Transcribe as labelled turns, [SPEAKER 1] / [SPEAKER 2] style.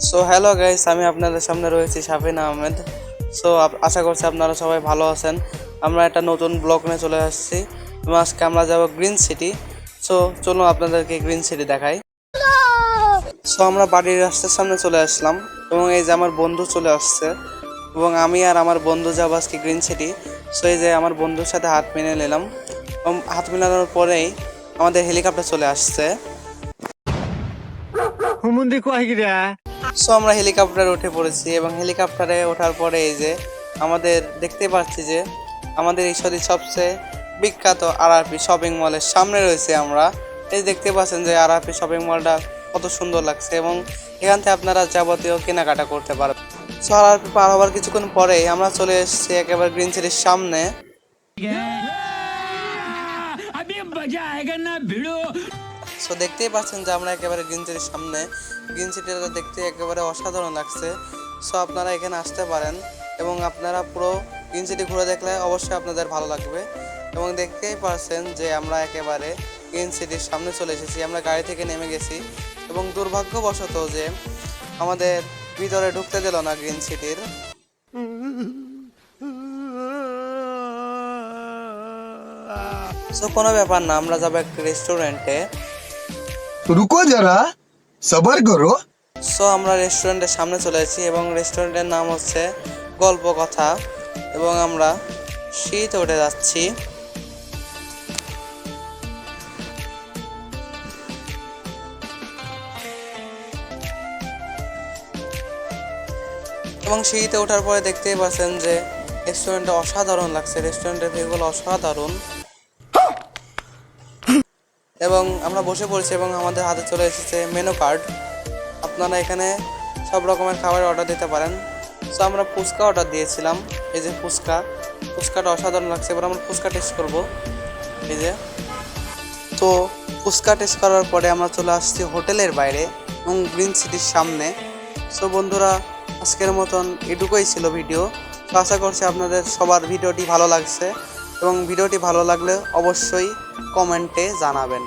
[SPEAKER 1] So hello guys, আমি আপনাদের সামনে রয়েছি শাফিন আহমেদ। সো আশা করছি আপনারা সবাই ভালো আছেন। আমরা একটা নতুন ব্লগ নিয়ে চলে আসছি এবং আজকে আমরা যাব গ্রিন সিটি। সো চলুন আপনাদেরকে গ্রিন সিটি দেখাই। সো আমরা বাড়ির রাস্তার সামনে চলে আসলাম এবং এই যে আমার বন্ধু চলে আসছে এবং আমি আর আমার বন্ধু যাবো আজকে গ্রিন সিটি। সো এই যে আমার বন্ধুর সাথে হাত মিলিয়ে নিলাম এবং হাত মিলানোর পরেই আমাদের হেলিকপ্টার চলে আসছে। সো আমরা হেলিকপ্টারে উঠে পড়েছি এবং হেলিকপ্টারে ওঠার পরে এই যে আমাদের দেখতে পাচ্ছি যে আমাদের ঈশ্বরের সবচেয়ে বিখ্যাত আরআরপি শপিং মলের সামনে রয়েছে আমরা। এই দেখতে পাচ্ছেন যে আরআরপি শপিং মলটা কত সুন্দর লাগছে এবং এখান থেকে আপনারা যাবতীয় কেনাকাটা করতে পারবেন। সো আরআরপি পার হওয়ার কিছুক্ষণ পরেই আমরা চলে এসেছি একেবারে গ্রিন সিটির সামনে। সো দেখতেই পাচ্ছেন যে আমরা একেবারে গ্রিন সিটির সামনে। গ্রিন সিটিটা দেখতে একেবারে অসাধারণ লাগছে। সো আপনারা এখানে আসতে পারেন এবং আপনারা পুরো গ্রিন সিটি ঘুরে দেখলে অবশ্যই আপনাদের ভালো লাগবে। এবং দেখতেই পাচ্ছেন যে আমরা একেবারে গ্রিন সিটির সামনে চলে এসেছি। আমরা গাড়ি থেকে নেমে গেছি এবং দুর্ভাগ্যবশত যে আমাদের ভিতরে ঢুকতে দিল না গ্রিন সিটির। সো কোনো ব্যাপার না, আমরা যাবো একটা রেস্টুরেন্টে।
[SPEAKER 2] रुको जरा सबर करो।
[SPEAKER 1] সো আমরা রেস্টুরেন্টের সামনে চলে এসেছি এবং রেস্টুরেন্টের নাম হচ্ছে গল্প কথা এবং আমরা শীত উঠে যাচ্ছি। এবং শীতে ওঠার পরে দেখতেই পাচ্ছেন যে রেস্টুরেন্টটা অসাধারণ লাগছে। রেস্টুরেন্টের ভিউগুলো অসাধারণ এবং আমরা বসে পড়েছি এবং আমাদের হাতে চলে এসেছে মেনু কার্ড। আপনারা এখানে সব রকমের খাবার অর্ডার দিতে পারেন। সো আমরা ফুচকা অর্ডার দিয়েছিলাম। এই যে ফুচকাটা অসাধারণ লাগছে। এবার আমরা ফুচকা টেস্ট করব। এই যে তো ফুচকা টেস্ট করার পরে আমরা চলে আসছি হোটেলের বাইরে এবং গ্রিন সিটির সামনে। সো বন্ধুরা, আজকের মতন এটুকুই ছিল ভিডিও। তো আশা করছি আপনাদের সবার ভিডিওটি ভালো লাগছে এবং ভিডিওটি ভালো লাগলে অবশ্যই কমেন্টে জানাবেন।